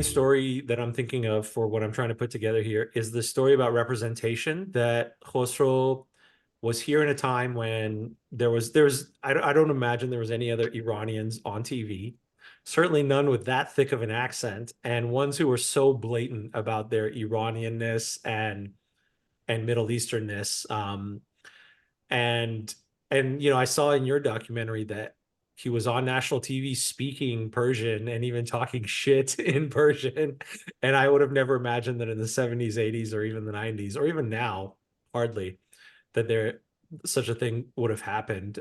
main story that I'm thinking of for what I'm trying to put together here is the story about representation that Khosrow was here in a time when I don't imagine there was any other Iranians on TV, certainly none with that thick of an accent, and ones who were so blatant about their Iranianness and Middle Easternness. And I saw in your documentary that he was on national TV speaking Persian and even talking shit in Persian. And I would have never imagined that in the 70s, 80s, or even the 90s, or even now, hardly, that there such a thing would have happened.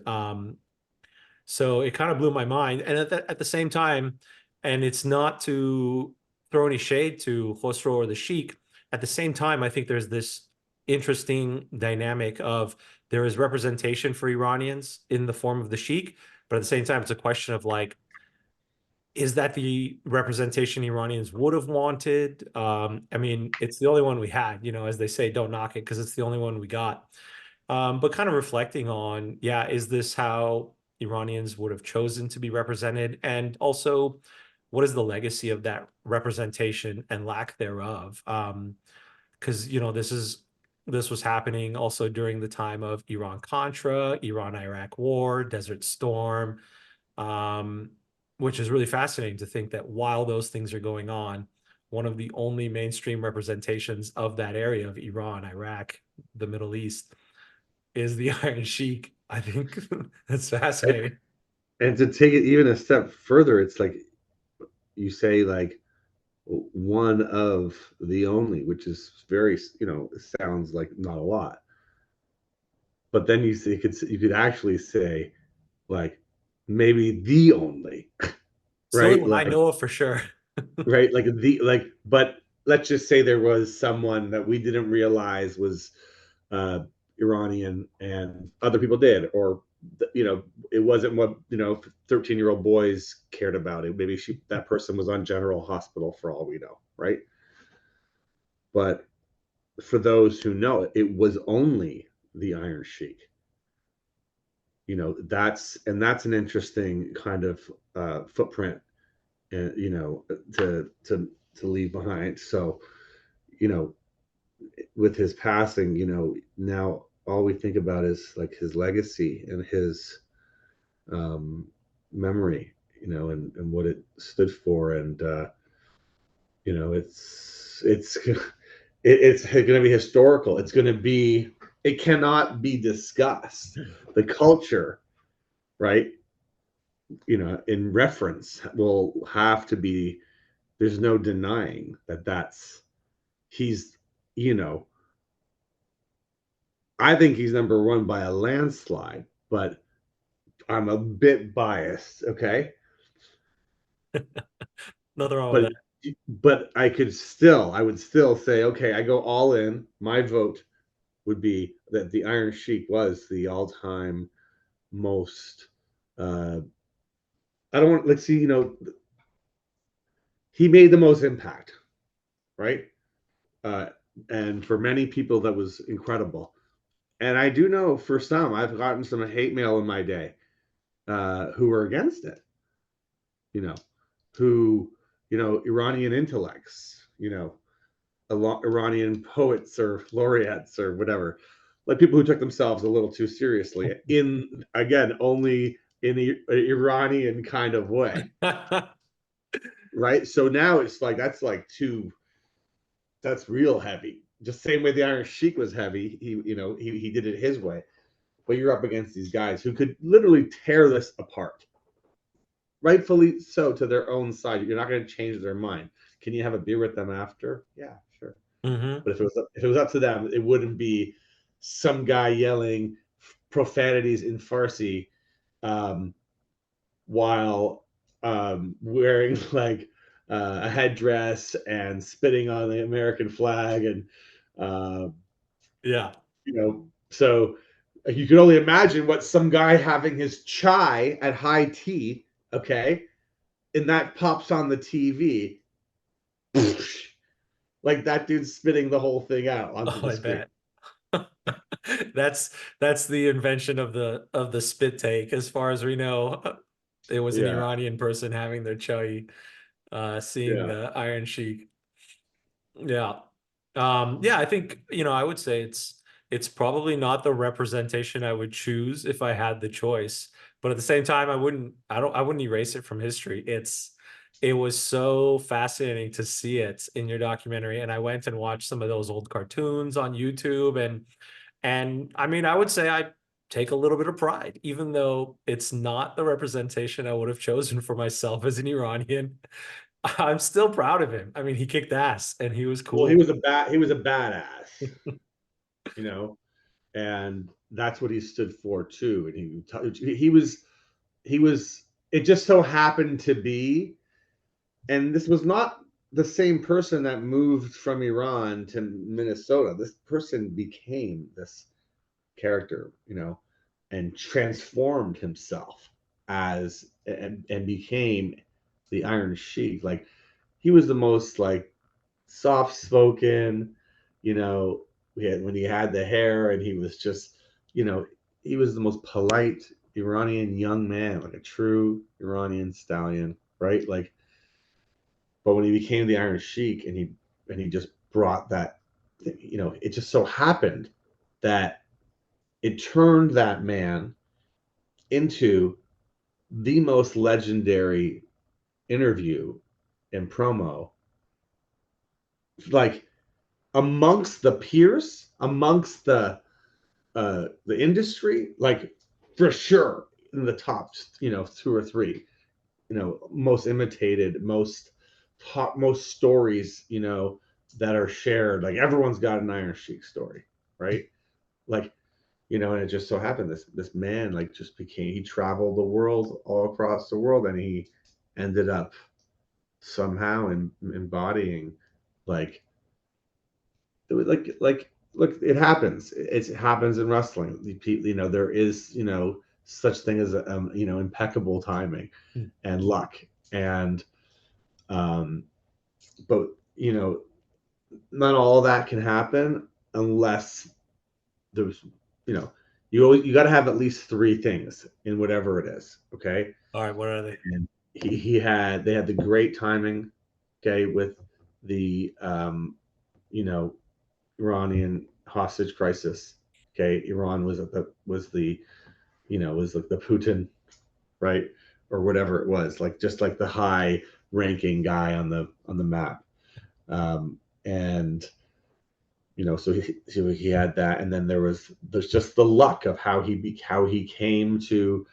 So it kind of blew my mind. And at the same time, and it's not to throw any shade to Khosrow or the Sheik, at the same time, I think there's this interesting dynamic of there is representation for Iranians in the form of the Sheik, but at the same time, it's a question of like, is that the representation Iranians would have wanted? I mean, it's the only one we had, as they say, don't knock it because it's the only one we got. But kind of reflecting on, yeah, is this how Iranians would have chosen to be represented? And also, what is the legacy of that representation and lack thereof? Because this was happening also during the time of Iran-Contra, Iran-Iraq War, Desert Storm, um, which is really fascinating to think that while those things are going on, one of the only mainstream representations of that area of Iran, Iraq, the Middle East is the Iron Sheik. I think that's fascinating. And to take it even a step further, it's like you say, like one of the only, which is very, sounds like not a lot. But then you could actually say like maybe the only, It's the only right? one I Like know of for sure. right, but let's just say there was someone that we didn't realize was uh, Iranian, and other people did, or it wasn't what 13-year-old boys cared about. It maybe that person was on General Hospital for all we know, right? But for those who know it, it was only the Iron Sheik. That's an interesting kind of footprint, to leave behind. So, you know, with his passing, now all we think about is like his legacy and his um, memory, and what it stood for, and it's it's going to be historical. It's going to be. It cannot be discussed. The culture, right? In reference will have to be. There's no denying that's he's you know I think he's number one by a landslide, but I'm a bit biased, okay? Nothing wrong with But that. I would still say, okay, I go all in. My vote would be that the Iron Sheik was the all-time most. Uh, I don't want. Let's see. He made the most impact, right? Uh, and for many people, that was incredible. And I do know for some, I've gotten some hate mail in my day who were against it. You know, who Iranian intellects, Iranian poets or laureates or whatever, like people who took themselves a little too seriously in, again, only in the Iranian kind of way, right? So now it's like that's real heavy. Just same way the Iron Sheik was heavy, he did it his way. But you're up against these guys who could literally tear this apart, rightfully so, to their own side. You're not going to change their mind. Can you have a beer with them after? Yeah, sure. Hmm. But if it was up to them, it wouldn't be some guy yelling profanities in Farsi um, while wearing like a headdress and spitting on the American flag, and uh, Yeah. so you can only imagine what some guy having his chai at high tea, okay, and that pops on the TV, like that dude's spitting the whole thing out onto Oh, the I screen. bet. That's the invention of the spit take, as far as we know. It was an Yeah, Iranian person having their chai. seeing Yeah. Iron Sheik. Yeah. Yeah, I think, I would say it's probably not the representation I would choose if I had the choice. But at the same time, I wouldn't erase it from history. It was so fascinating to see it in your documentary. And I went and watched some of those old cartoons on YouTube, and I mean, I would say I take a little bit of pride, even though it's not the representation I would have chosen for myself as an Iranian. I'm still proud of him. I mean, he kicked ass and he was Well, cool. he was a badass, you know, and that's what he stood for too. And he was. It just so happened to be, and this was not the same person that moved from Iran to Minnesota. This person became this character, and transformed himself and became the Iron Sheik. Like he was the most like soft spoken, you know, when he had the hair and he was just, you know, he was the most polite Iranian young man, like a true Iranian stallion, right? Like, but when he became the Iron Sheik and he just brought that, it just so happened that it turned that man into the most legendary interview and promo, like amongst the peers, amongst the industry, like for sure in the top, two or three, most imitated, most stories, that are shared. Like everyone's got an Iron Sheik story, right? Like, and it just so happened this man like just became he traveled the world all across the world and he ended up somehow embodying like it was like look, it happens. It happens in wrestling. There is such thing as impeccable timing Mm. and luck and um but not all that can happen unless there's you know you got to have at least three things in whatever it is. Okay. All right, what are they? And they had the great timing, okay, with the you know Iranian hostage crisis. Okay, Iran was like the Putin, right, or whatever it was, like just like the high ranking guy on the map. And so he had that, and then there's just the luck of how he came to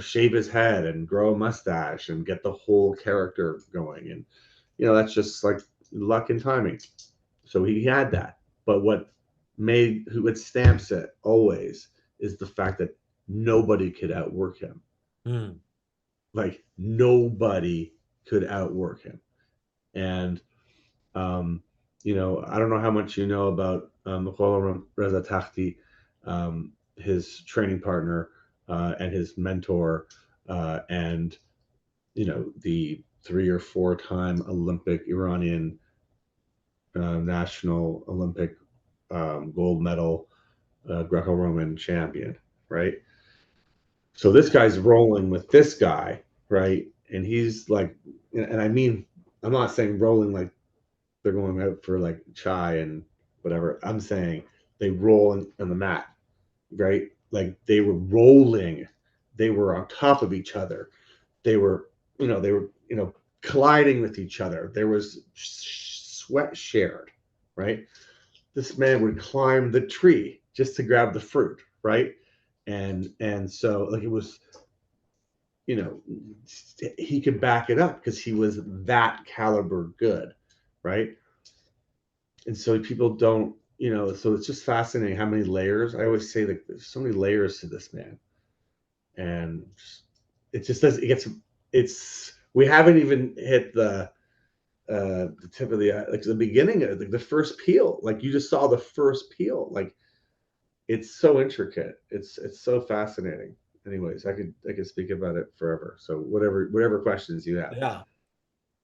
shave his head and grow a mustache and get the whole character going, and that's just like luck and timing. So he had that. But what stamps it always is the fact that nobody could outwork him. Mm. Like nobody could outwork him. And um, I don't know how much you know about Khosrow Vaziri, his training partner and his mentor, and the 3 or 4 time Olympic Iranian national Olympic gold medal Greco-Roman champion, right? So this guy's rolling with this guy, right? And he's like, and I mean, I'm not saying rolling like they're going out for like chai and whatever. I'm saying they roll on the mat, right? Like they were rolling, they were on top of each other. They were colliding with each other. There was sweat shared, right? This man would climb the tree just to grab the fruit, right? And so like it was, you know, he could back it up because he was that caliber good, right? And so people don't, so it's just fascinating how many layers. I always say that there's so many layers to this man, and it just does. It gets. It's we haven't even hit the tip of the like the beginning of the first peel. Like you just saw the first peel. Like it's so intricate. It's so fascinating. Anyways, I could speak about it forever. So whatever questions you have. Yeah.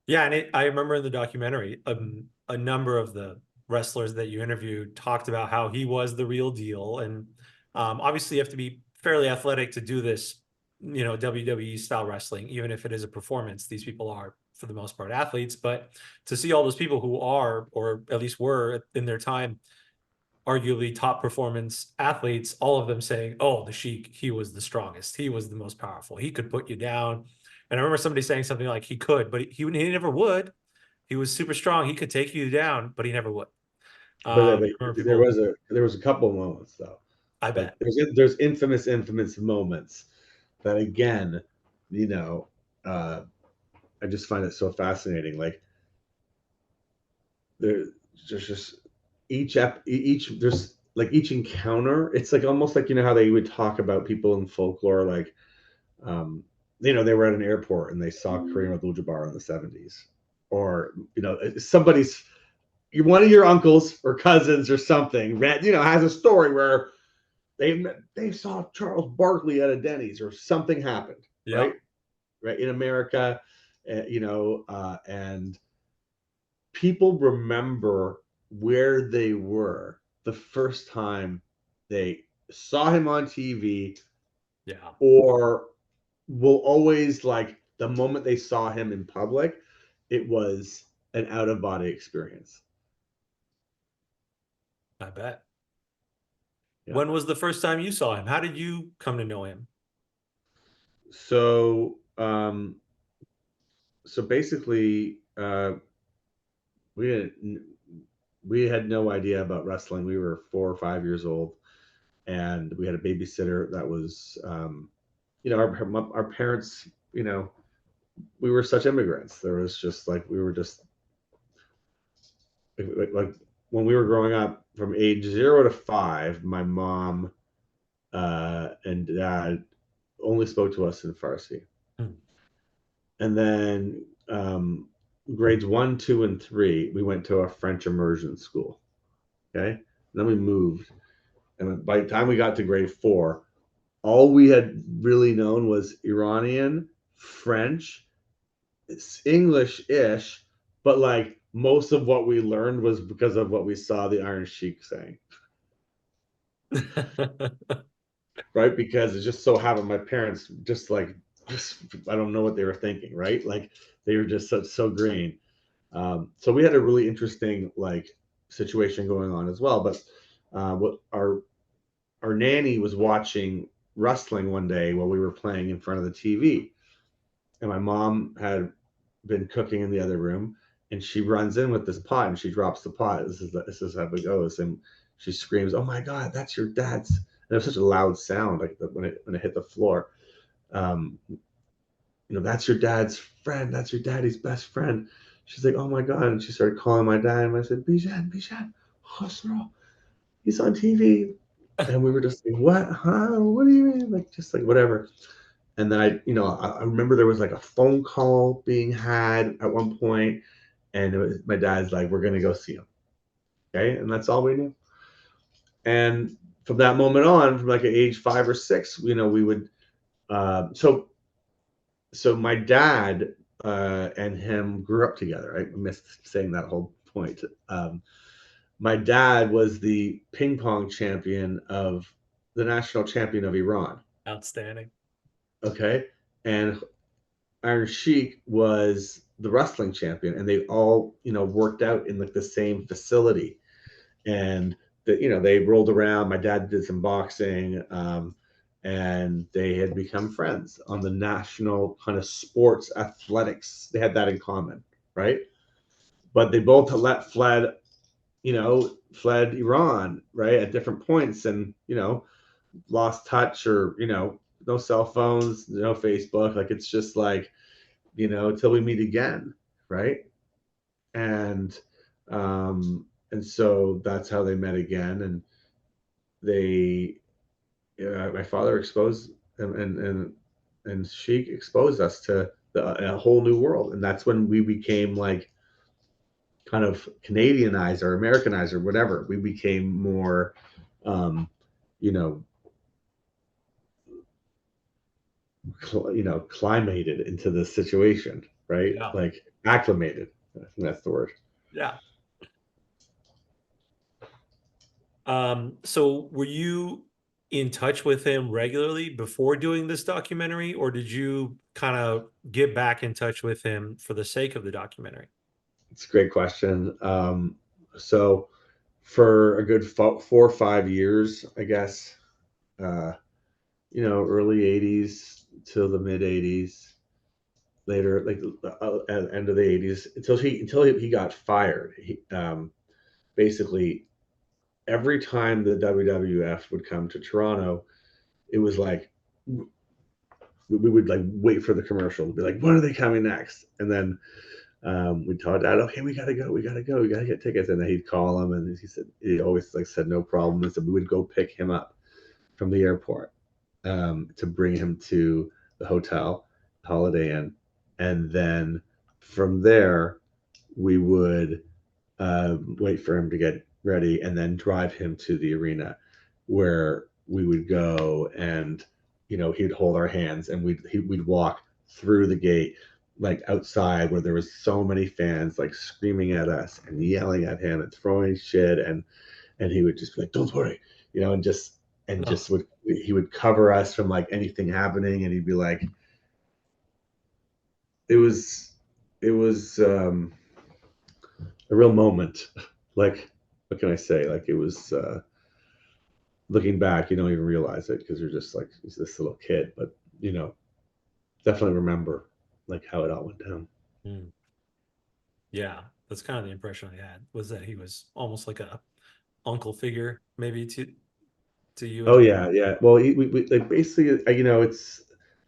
Yeah, and I remember in the documentary, a number of the wrestlers that you interviewed talked about how he was the real deal, and obviously you have to be fairly athletic to do this, WWE style wrestling, even if it is a performance. These people are for the most part, athletes, but to see all those people who are, or at least were in their time, arguably top performance athletes, all of them saying, "Oh, the Sheik, he was the strongest. He was the most powerful. He could put you down." And I remember somebody saying something like he could, but he never would. He was super strong. He could take you down, but he never would. But I remember there people. was a couple of moments though. I Like bet. there's infamous moments that again, you know, uh, I just find it so fascinating. Like there's just each there's like each encounter. It's like almost like how they would talk about people in folklore, like they were at an airport and they saw Kareem Abdul-Jabbar in the 70s, or somebody's one of your uncles or cousins or something has a story where they saw Charles Barkley at a Denny's or something happened, Yeah, right in America, and people remember where they were the first time they saw him on TV, yeah, or will always, like, the moment they saw him in public, it was an out of body experience. I bet. Yeah. When was the first time you saw him? How did you come to know him? So, basically, we didn't, we had no idea about wrestling. We were 4 or 5 years old, and we had a babysitter that was, our parents, we were such immigrants. There was just like we were just like when we were growing up from age 0 to 5, my mom and dad only spoke to us in Farsi. Hmm. And then grades 1, 2, and 3, we went to a French immersion school. Okay. And then we moved. And by the time we got to grade 4, all we had really known was Iranian, French, English ish, but like most of what we learned was because of what we saw the Iron Sheik saying. Right? Because it just so happened my parents just I don't know what they were thinking, right? Like they were just so green. So we had a really interesting like situation going on as well. But what our nanny was watching wrestling one day while we were playing in front of the TV, and my mom had been cooking in the other room, and she runs in with this pot and she drops the pot. This is how it goes, and she screams, "Oh my God, that's your dad's!" And it was such a loud sound, like when it hit the floor. That's your dad's friend. That's your daddy's best friend. She's like, "Oh my God!" And she started calling my dad, and I said, "Bijan, Khosrow, he's on TV." And we were just like, "What? Huh? What do you mean?" Like just like whatever. And then I remember there was like a phone call being had at one point, and my dad's like, "We're gonna go see him." Okay, and that's all we knew. And from that moment on, from like at age 5 or 6, we would. So my dad and him grew up together. I missed saying that whole point. My dad was the ping pong champion of the national champion of Iran. Outstanding. Okay, and Iron Sheik was the wrestling champion, and they all worked out in like the same facility, and they rolled around. My dad did some boxing, and they had become friends on the national kind of sports athletics. They had that in common, right? But they both fled Iran, right, at different points, and lost touch, or no cell phones, no Facebook. Like it's just like till we meet again, right? And so that's how they met again, and they, my father exposed and Sheik exposed us to a whole new world, and that's when we became like kind of Canadianized or Americanized or whatever. We became more, you know, climated into this situation, right? Yeah. Like acclimated. I think that's the word. Yeah. So were you in touch with him regularly before doing this documentary, or did you kind of get back in touch with him for the sake of the documentary? It's a great question. So for a good 4 or 5 years, I guess, uh, early '80s till the mid '80s, later, like at the end of the '80s, until he got fired. Basically, every time the WWF would come to Toronto, it was like we would like wait for the commercial and be like, when are they coming next? And then we'd tell Dad, okay, we gotta go, we gotta get tickets. And then he'd call him, and he always like said no problem. And so we would go pick him up from the airport to bring him to the hotel, Holiday Inn, and then from there we would wait for him to get ready and then drive him to the arena where we would go, and he'd hold our hands, and we'd walk through the gate, like outside where there was so many fans like screaming at us and yelling at him and throwing shit, and he would just be like, don't worry, and No. just would he would cover us from like anything happening, and he'd be like, it was a real moment. Like, what can I say? Like, it was looking back, you don't even realize it because you're just like he's this little kid, but you know, definitely remember like how it all went down. Mm. Yeah, that's kind of the impression I had, was that he was almost like a uncle figure, maybe to you Oh and yeah, yeah. Well, we like basically, it's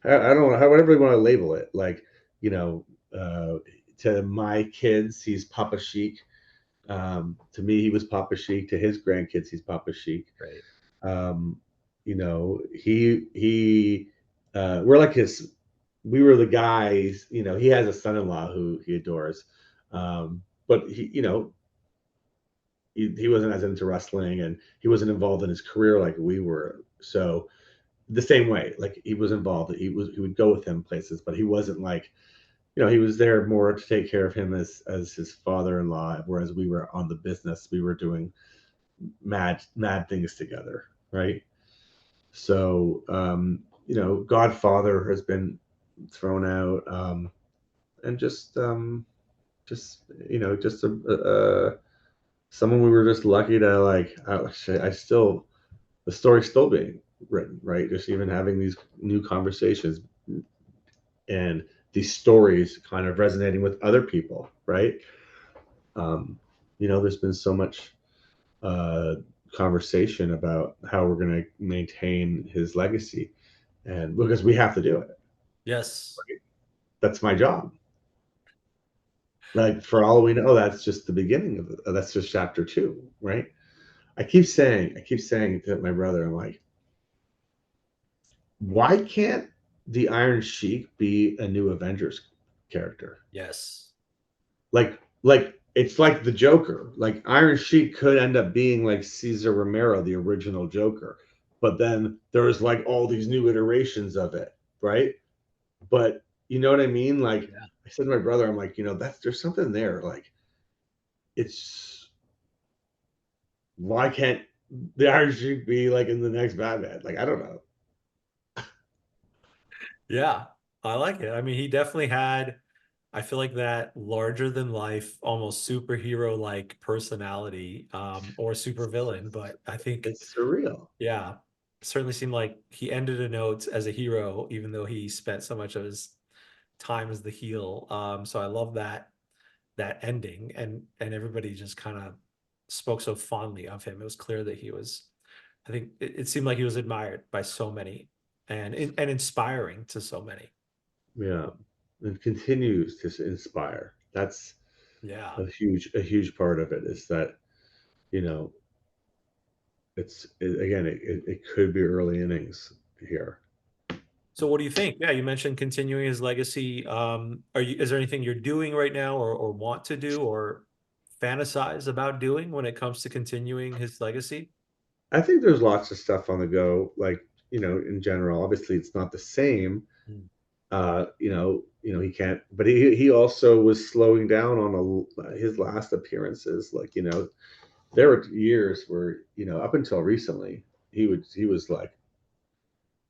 I don't know, however you want to label it. Like, you know, to my kids, he's Papa Sheik. To me, he was Papa Sheik. To his grandkids, he's Papa Sheik. right. Um, he we're like his. We were the guys. He has a son-in-law who he adores, but he wasn't as into wrestling, and he wasn't involved in his career like we were. So the same way, like he was involved, he would go with him places, but he wasn't like, he was there more to take care of him as his father-in-law, whereas we were on the business. We were doing mad things together, right? So Godfather has been thrown out, and just just someone we were just lucky to like. I still, the story's still being written, right? Just even having these new conversations, and these stories kind of resonating with other people, right? There's been so much uh, conversation about how we're going to maintain his legacy, and because we have to do it. Yes. That's my job. Like, for all we know, that's just the beginning of it. That's just chapter 2, right? I keep saying to my brother, I'm like, why can't the Iron Sheik be a new Avengers character? Yes. Like it's like the Joker. Like, Iron Sheik could end up being like Caesar Romero, the original Joker, but then there's like all these new iterations of it, right? But you know what I mean? Like, Yeah. I said to my brother, I'm like, there's something there. Like, it's why can't the Iron Sheik be like in the next Batman? Like, I don't know. Yeah. I like it. I mean, he definitely had, I feel like, that larger than life, almost superhero like personality, or supervillain. But I think, It's surreal. yeah, certainly seemed like he ended a note as a hero, even though he spent so much of his time as the heel. So I love that ending, and everybody just kind of spoke so fondly of him. It was clear that he was, I think it seemed like he was admired by so many, and inspiring to so many. Yeah, and continues to inspire. That's Yeah. a huge part of it, is that you know again, it could be early innings here. So what do you think? Yeah, you mentioned continuing his legacy. Is there anything you're doing right now, or want to do, or fantasize about doing when it comes to continuing his legacy? I think there's lots of stuff on the go, like, in general. Obviously, it's not the same. Mm. He can't, but he also was slowing down on his last appearances. Like, there were years where, up until recently, he was like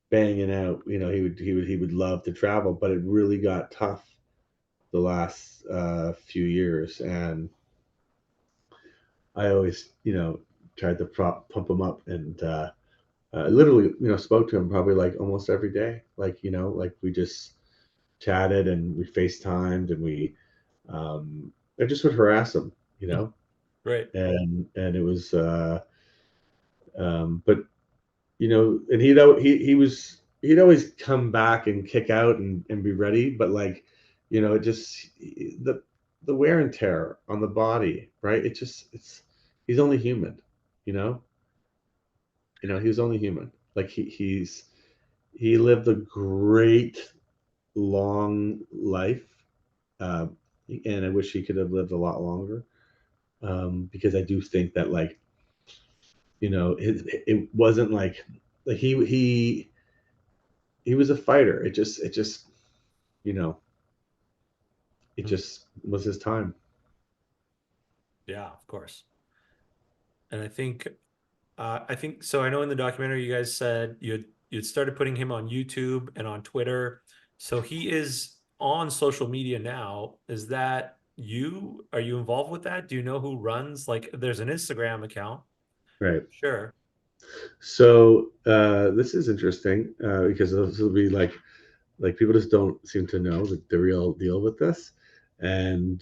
banging out. He would love to travel, but it really got tough the last few years, and I always tried to pump him up, and literally spoke to him probably like almost every day, like like we just chatted and we FaceTimed, and we I just would harass him, Right. and it was but and he'd always come back and kick out and be ready, but like it just the wear and tear on the body, right? It's he's only human, you know he was only human. Like he lived a great long life, uh, and I wish he could have lived a lot longer, because I do think that, like, it wasn't like he was a fighter. It just you know it Mm. just was his time. Yeah, of course. And I think so. I know in the documentary you guys said you'd started putting him on YouTube and on Twitter. So he is on social media now. Is that you? Are you involved with that? Do you know who runs? Like, there's an Instagram account. Right. Sure. So this is interesting, because this will be like people just don't seem to know the real deal with this, and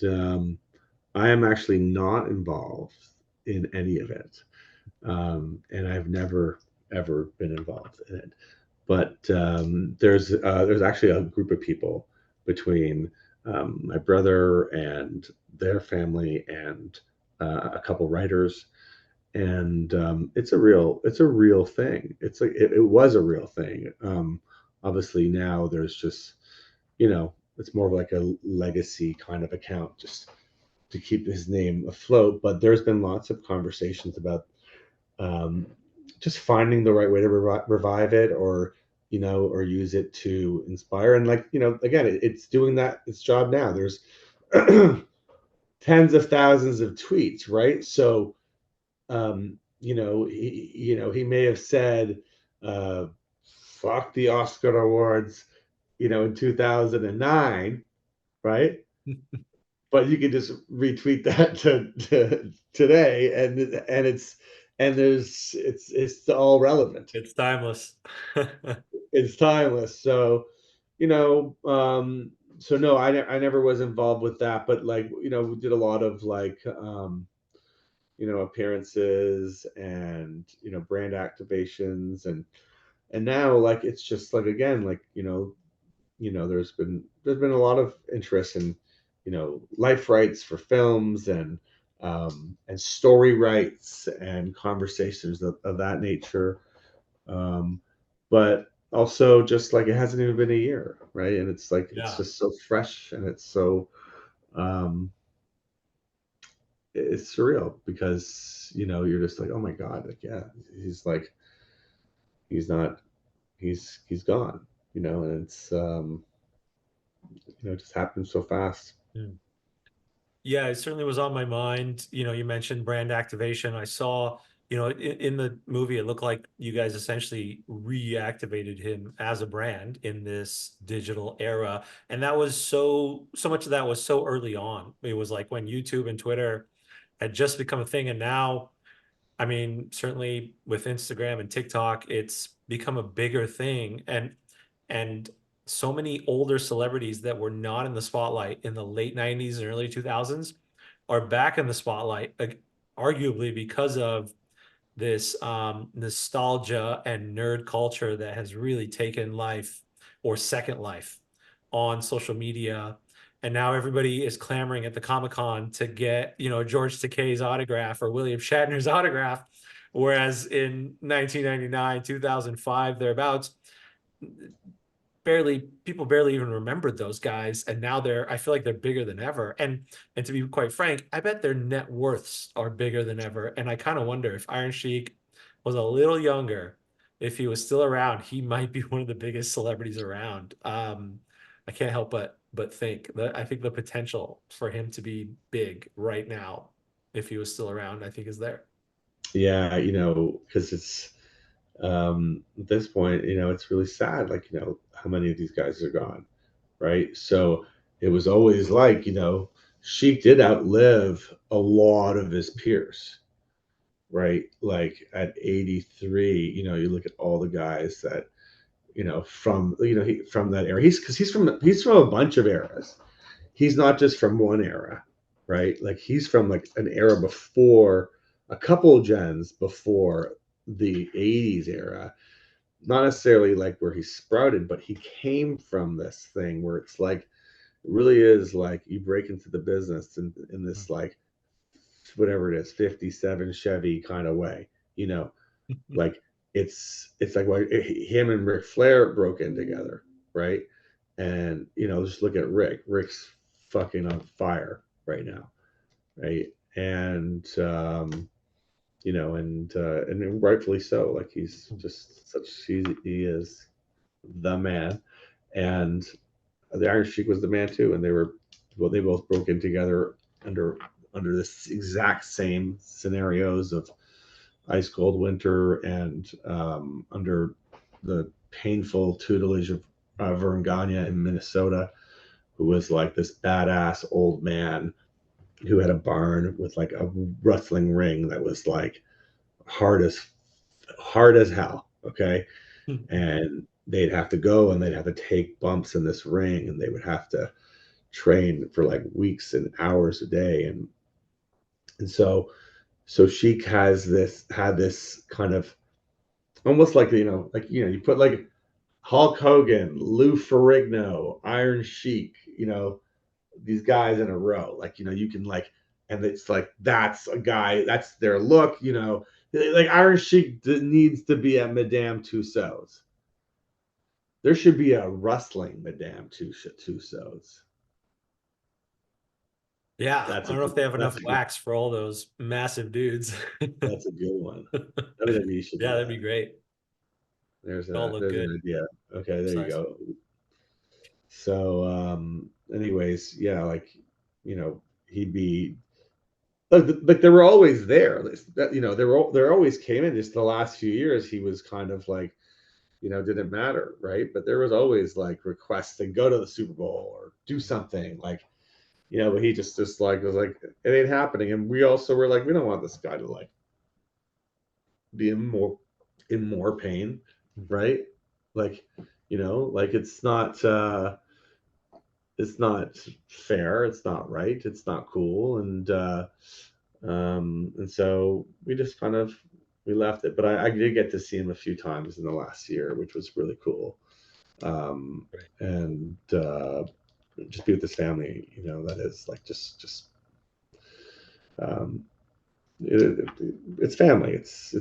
I am actually not involved in any of it, and I've never ever been involved in it. But there's actually a group of people between my brother and their family and a couple writers, and it's a real thing. It was a real thing. Obviously now there's just it's more of like a legacy kind of account, just to keep his name afloat. But there's been lots of conversations about um, just finding the right way to revive it, or or use it to inspire. And like again, it's doing its job now. There's tens of thousands of tweets, right? So he may have said, uh, "Fuck the Oscar awards," in 2009, right? But you can just retweet that to today, and it's all relevant. It's timeless. It's timeless. So, you know, um, so no, I never was involved with that, but like, we did a lot of like, appearances and, brand activations, and now like, it's just like, again, like, there's been a lot of interest in, life rights for films, and story rights and conversations of that nature. Um, but also, just like, it hasn't even been a year, right? And it's like, it's Yeah. just so fresh, and um, it's surreal, because you're just like, oh my god, like, yeah, he's like, he's not, he's gone, and it just happened so fast. Mm. Yeah, it certainly was on my mind. You mentioned brand activation. I saw, in the movie, it looked like you guys essentially reactivated him as a brand in this digital era. And that was so much of that was so early on. It was like when YouTube and Twitter had just become a thing. And now, I mean, certainly with Instagram and TikTok, it's become a bigger thing. And so many older celebrities that were not in the spotlight in the late 90s and early 2000s are back in the spotlight, arguably because of this nostalgia and nerd culture that has really taken life or second life on social media. And now everybody is clamoring at the Comic-Con to get, George Takei's autograph or William Shatner's autograph. Whereas in 1999, 2005, thereabouts, people barely even remembered those guys, and now I feel like they're bigger than ever. And to be quite frank, I bet their net worths are bigger than ever. And I kind of wonder if Iron Sheik was a little younger, if he was still around, he might be one of the biggest celebrities around. I can't help but think that I think the potential for him to be big right now, if he was still around, I think is there. Yeah, because it's At this point, it's really sad, like, how many of these guys are gone, right? So it was always like, Sheik did outlive a lot of his peers, right? Like at 83, you look at all the guys that, from that era. He's from a bunch of eras. He's not just from one era, right? Like he's from like an era before, a couple of gens before the 80s era, not necessarily like where he sprouted, but he came from this thing where it's like it really is like you break into the business in this like whatever it is, 57 Chevy kind of way, like it's like why him and Ric Flair broke in together, right? And just look at Rick. Rick's fucking on fire right now, right? And and rightfully so. Like he's just he is the man, and the Iron Sheik was the man too. And they both broke in together under this exact same scenarios of ice cold winter and under the painful tutelage of Vern Gagne in Minnesota, who was like this badass old man who had a barn with like a wrestling ring that was like hard as hard as hell. Okay, and they'd have to go and they'd have to take bumps in this ring, and they would have to train for like weeks and hours a day, and so Sheik had this kind of almost like you put like Hulk Hogan, Lou Ferrigno, Iron Sheik, these guys in a row. Like, you can like, and it's like that's a guy, that's their look, like Iron Sheik needs to be at Madame Tussauds. There should be a wrestling Madame Tussauds. Yeah, I That's a don't know good. if they have That's enough a good. wax for all those massive dudes. That's a good one. WWE should Yeah, do that'd that. be great. They all look There's an good. idea. Okay, there you Size. go. So, anyways, yeah, like, he'd be like they were always there. They always came in. Just the last few years, he was kind of like, didn't matter, right? But there was always like requests to go to the Super Bowl or do something like, but he just like was like, it ain't happening. And we also were like, we don't want this guy to like be in more pain, right? Like, like it's not fair, it's not right, it's not cool, and so we just kind of we left it. But I did get to see him a few times in the last year, which was really cool. Right. And just be with his family, that is like just um, it's family. It's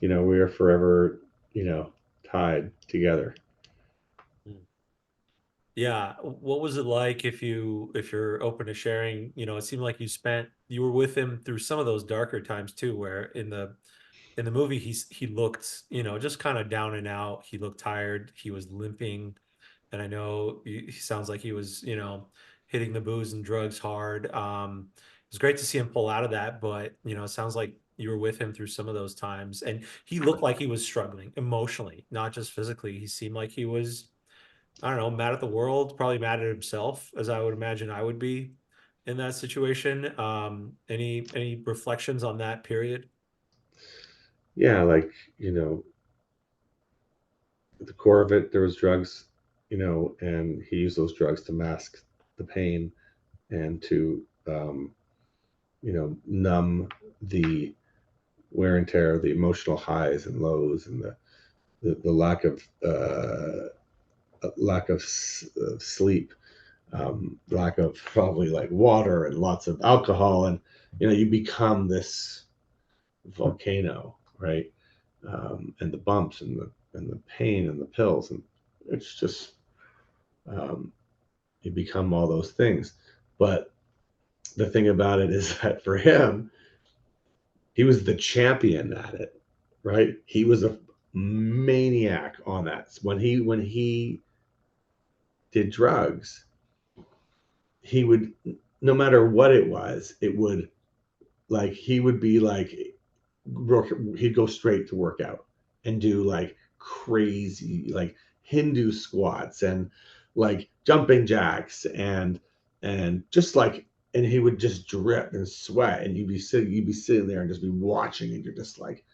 we are forever, tied together. Mm. Yeah. What was it like if you're open to sharing, it seemed like you were with him through some of those darker times too, where in the movie he looked, just kind of down and out. He looked tired. He was limping. And I know he sounds like he was, hitting the booze and drugs hard. It was great to see him pull out of that, but it sounds like you were with him through some of those times, and he looked like he was struggling emotionally, not just physically. He seemed like he was, I don't know, mad at the world, probably mad at himself, as I would imagine I would be in that situation. Any reflections on that period? Yeah, like, at the core of it, there was drugs, and he used those drugs to mask the pain and to, numb the wear and tear, the emotional highs and lows, and the lack of sleep, lack of probably like water and lots of alcohol, and you become this volcano, right? And the bumps and the pain and the pills, and it's just um, you become all those things. But the thing about it is that for him, he was the champion at it, right? He was a maniac on that. When he did drugs, he would, no matter what it was, it would like he would be like he'd go straight to work out and do like crazy like Hindu squats and like jumping jacks and just like and he would just drip and sweat and you'd be sitting there and just be watching and you're just like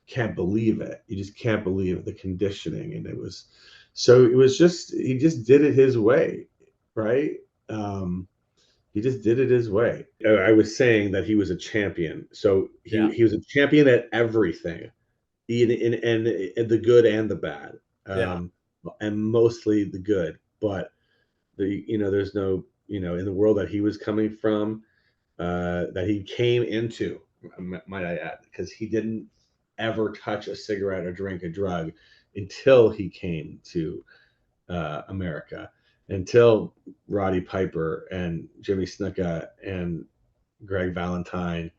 can't believe it. You just can't believe the conditioning and it was so it was just he just did it his way, right? Um he just did it his way. I was saying that he was a champion. So Yeah. he was a champion at everything, in the good and the bad, Yeah. and mostly the good. But there's no, in the world that he was coming from, that he came into, might I add, because he didn't ever touch a cigarette or drink a drug until he came to America, until Roddy Piper and Jimmy Snuka and Greg Valentine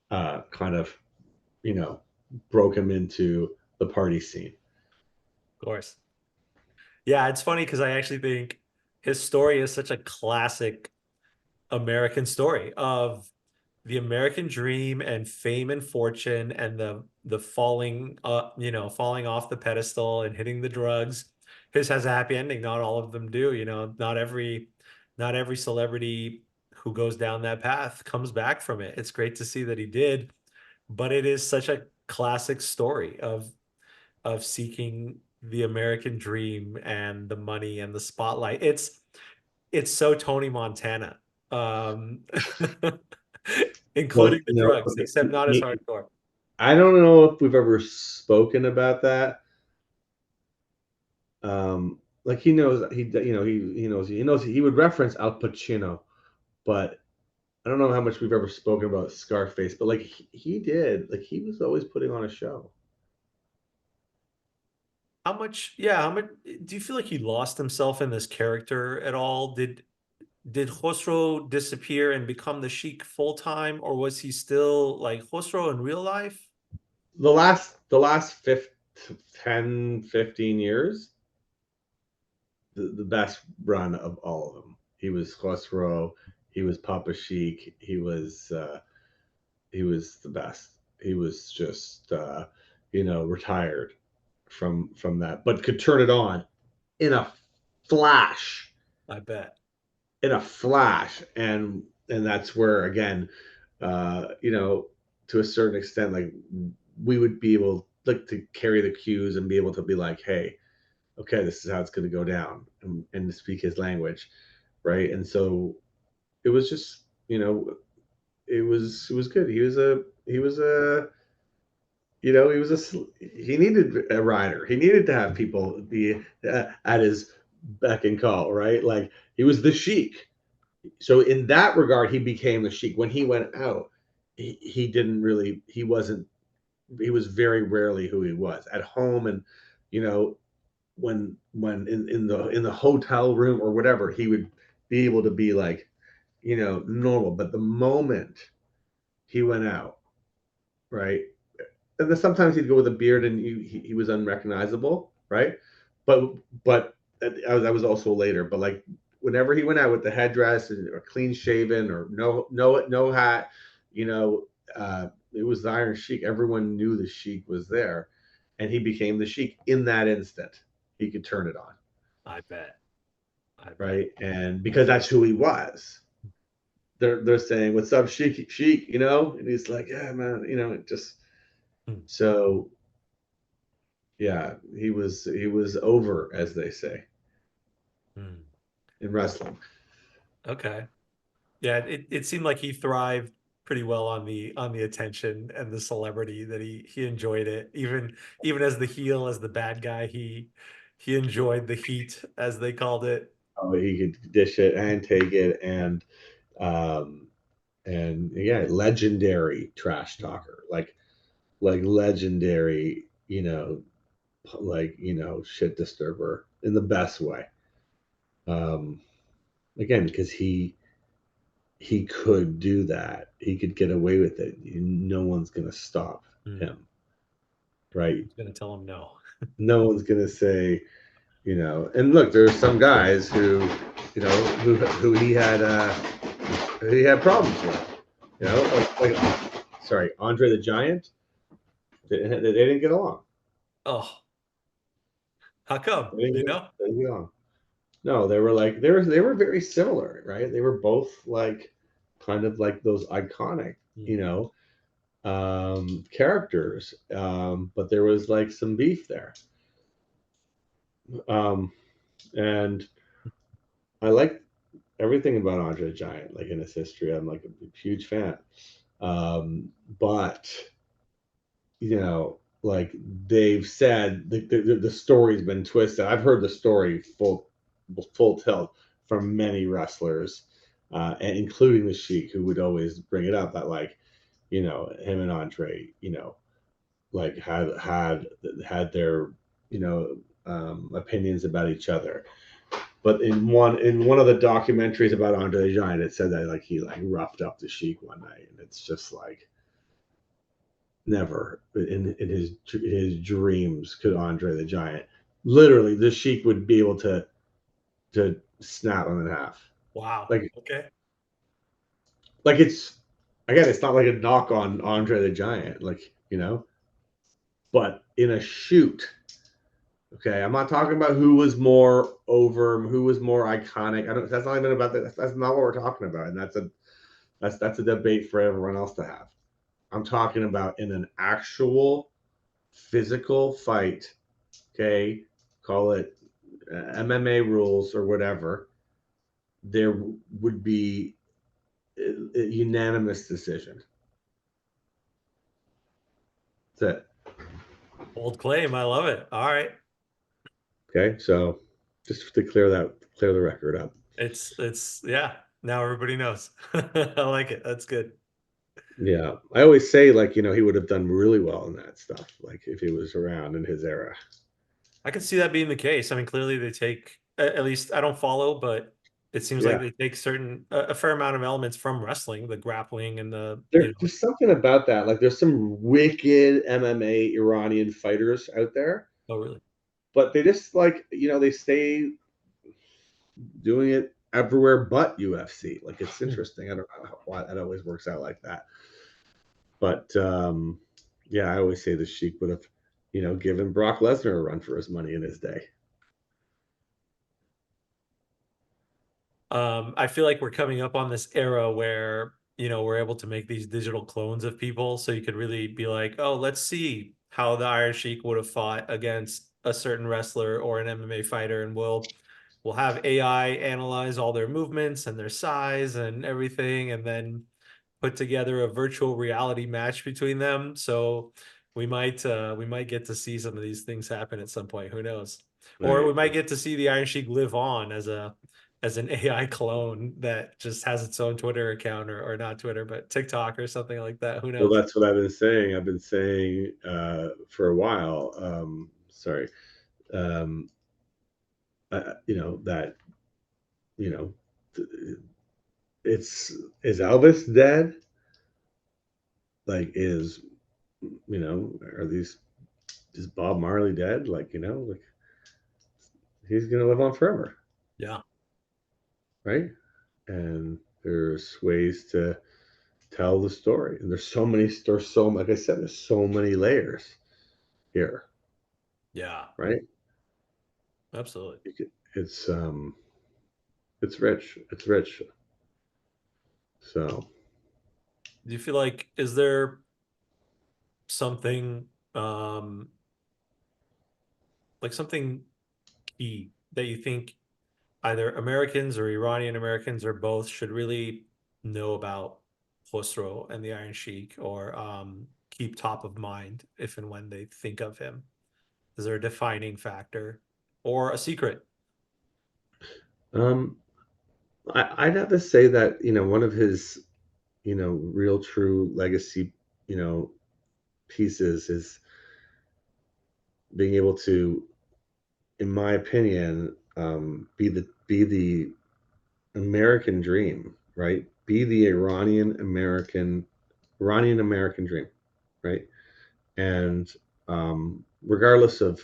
kind of, you know, broke him into the party scene. Of course. Yeah, it's funny because I actually think his story is such a classic American story of the American dream and fame and fortune and the falling falling off the pedestal and hitting the drugs. His has a happy ending. Not all of them do, not every celebrity who goes down that path comes back from it. It's great to see that he did, but it is such a classic story of seeking the American dream and the money and the spotlight. It's so Tony Montana, um, Well, including the drugs, except not as hardcore. I don't know if we've ever spoken about that. Like he knows he knows he would reference Al Pacino, but I don't know how much we've ever spoken about Scarface. But like he did, like he was always putting on a show. How much do you feel like he lost himself in this character at all? Did Khosrow disappear and become the Sheik full time, or was he still like Khosrow in real life? The last 10, 15 years, the best run of all of them. He was Khosrow, he was Papa Sheik, he was the best. He was just retired from that, but could turn it on in a flash, I bet. and that's where again, to a certain extent, like we would be able like to carry the cues and be able to be like, hey, okay, this is how it's going to go down, and to speak his language, right? And so it was just, it was good. He needed a rider. He needed to have people be at his beck and call, right? Like he was the Sheik. So in that regard, he became the Sheik. When he went out, he didn't really. He wasn't. He was very rarely who he was at home, and you know when in the hotel room or whatever, he would be able to be like normal. But the moment he went out, right? And then sometimes he'd go with a beard and he was unrecognizable, right? But but that was also later. But like whenever he went out with the headdress or clean shaven or no hat, it was the Iron Sheik. Everyone knew the Sheik was there, and he became the Sheik in that instant. He could turn it on, I bet. I bet. right? And because that's who he was. They're saying, "What's up, Sheik? Sheik?" And he's like, "Yeah, man." Just Hmm. so yeah, he was over, as they say Hmm. in wrestling. Okay. Yeah, it seemed like he thrived pretty well on the attention and the celebrity that he enjoyed it. Even as the heel, as the bad guy, he enjoyed the heat, as they called it. Oh, he could dish it and take it, um, and yeah, legendary trash talker, like legendary, shit disturber in the best way. Um, Again, because he could do that. He could get away with it. No one's gonna stop Hmm. him, right? Who's gonna tell him no? No one's gonna say, And look, there's some guys who he had problems with, like sorry, Andre the Giant. They didn't get along. Oh, how come? You know? They didn't get along. No, they were like they were very similar, right? They were both like kind of like those iconic, you Mhm. know, characters. But there was like some beef there. Um, and I like everything about Andre the Giant, like in his history. I'm like a huge fan. But you know, like they've said, the story's been twisted. I've heard the story full tilt from many wrestlers, and including the Sheik, who would always bring it up that like, you know, him and Andre, you know, like had their, you know, opinions about each other. But in one of the documentaries about Andre the Giant, it said that like he like roughed up the Sheik one night, and it's just like never in his dreams could Andre the Giant. Literally, the Sheik would be able to snap him in half. Wow. Like Okay. like it's again, it's not like a knock on Andre the Giant, like you know, but in a shoot. Okay, I'm not talking about who was more over, who was more iconic. I don't. That's not even about that. That's not what we're talking about, and that's a debate for everyone else to have. I'm talking about in an actual physical fight. Okay, call it MMA rules or whatever. There would be a unanimous decision. That's it. Bold claim. I love it. All right. Okay, so just to clear the record up. It's yeah. Now everybody knows. I like it. That's good. Yeah, I always say like you know he would have done really well in that stuff, like if he was around in his era. I can see that being the case. I mean, clearly they take at least I don't follow, but it seems like Yeah, they take certain a fair amount of elements from wrestling, the grappling and the there's something about that. Like there's some wicked MMA Iranian fighters out there, oh really? but they just like you know they stay doing it everywhere but UFC. Like it's Hmm. interesting. I don't know why that always works out like that. But yeah, I always say the Sheik would have, you know, given Brock Lesnar a run for his money in his day. I feel like we're coming up on this era where, we're able to make these digital clones of people. So you could really be like, oh, let's see how the Iron Sheik would have fought against a certain wrestler or an MMA fighter, and we'll have AI analyze all their movements and their size and everything, and then put together a virtual reality match between them. So we might get to see some of these things happen at some point. Who knows? Or we Right. might get to see the Iron Sheik live on as an AI clone that just has its own Twitter account, or not Twitter, but TikTok or something like that. Who Well, knows? that's what I've been saying. I've been saying for a while. Sorry. Um, you know that you know it's is Elvis dead? Like is you know are these is Bob Marley dead? Like you know like he's gonna live on forever, Yeah. right? And there's ways to tell the story. And there's so like I said, there's so many layers here, Yeah. right? Absolutely. It's it's rich. It's rich. So Do you feel like is there something like something key that you think either Americans or Iranian Americans or both should really know about Khosrow and the Iron Sheik, or keep top of mind if and when they think of him? Is there a defining factor or a secret? um I'd have to say that, you know, one of his, you know, real true legacy, you know, pieces is being able to, in my opinion, be the American dream, right? Be the Iranian American dream, right? And regardless of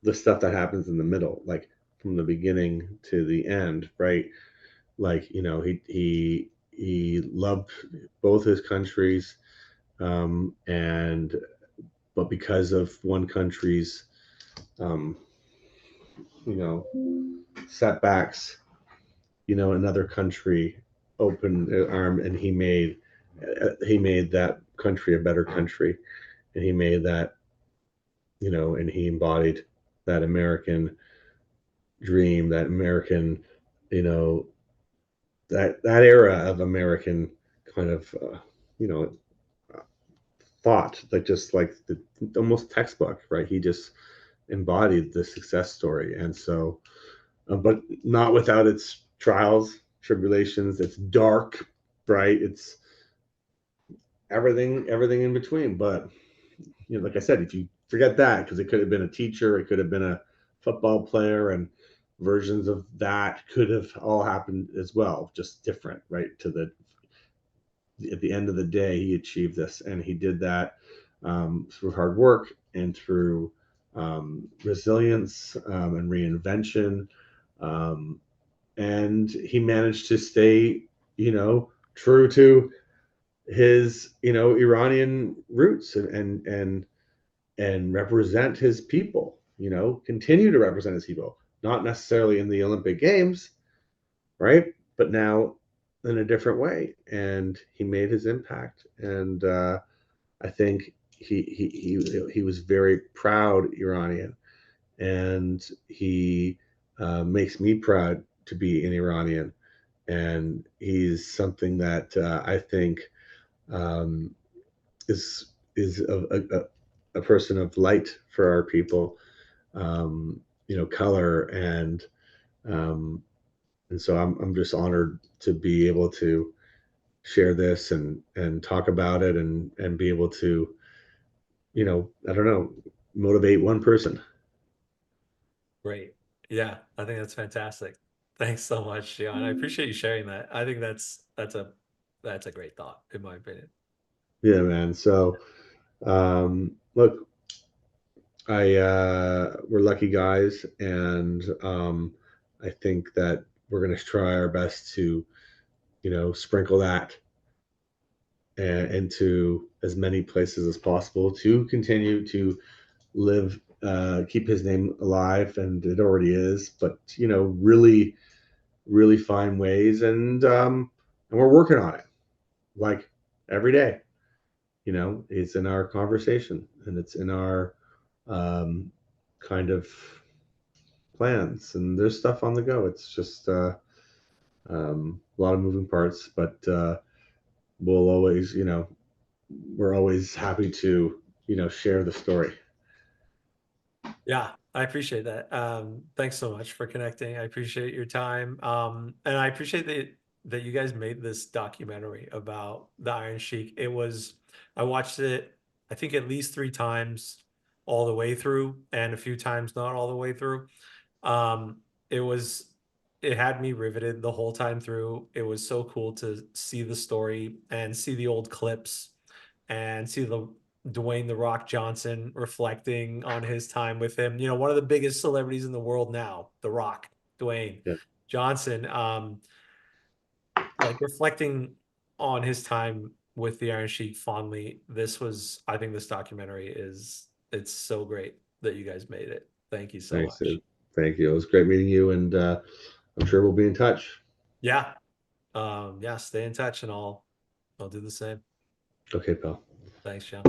the stuff that happens in the middle, like from the beginning to the end, right? Like you know, he loved both his countries, and but because of one country's, um, you know, setbacks, another country opened their arm, and he made that country a better country, and he made that, and he embodied that American dream, that American, you know, that era of American kind of, you know, thought, like just like the almost textbook, right? He just embodied the success story, and so, but not without its trials, tribulations. It's dark, right? It's everything in between. But like I said, if you forget that, because it could have been a teacher, it could have been a football player, and versions of that could have all happened as well, just different, right? At the end of the day, he achieved this, and he did that through hard work and through resilience and reinvention. Um, and he managed to stay, true to his, Iranian roots, and represent his people. Continue to represent his people, not necessarily in the Olympic Games, right? But now in a different way, and he made his impact. And I think he was very proud Iranian, and he makes me proud to be an Iranian. And he's something that I think um, is a person of light for our people, color, um, and so I'm just honored to be able to share this and talk about it, and be able to, I don't know, motivate one person. Great. Yeah, I think that's fantastic. Thanks so much, Jian. I appreciate you sharing that. I think that's a great thought, in my opinion. Yeah, man. So look, we're lucky guys, and I think that we're going to try our best to, sprinkle that into as many places as possible to continue to live, keep his name alive, and it already is, but really, really find ways, and we're working on it, like every day. It's in our conversation, and it's in our um, kind of plans, and there's stuff on the go. It's just a lot of moving parts, but we'll always, we're always happy to, share the story. Yeah, I appreciate that. Thanks so much for connecting. I appreciate your time. And I appreciate that you guys made this documentary about the Iron Sheik. I watched it, I think at least 3 times all the way through, and a few times not all the way through. Um, it was, it had me riveted the whole time through. It was so cool to see the story and see the old clips and see the Dwayne the Rock Johnson reflecting on his time with him. One of the biggest celebrities in the world now, The Rock, Dwayne Yeah, Johnson, like reflecting on his time with the Iron Sheik fondly. I think this documentary it's so great that you guys made it. Thank you so thanks, much. dude. Thank you. It was great meeting you, and I'm sure we'll be in touch. Yeah. Yeah, stay in touch and I'll do the same. Okay, pal. Thanks, John.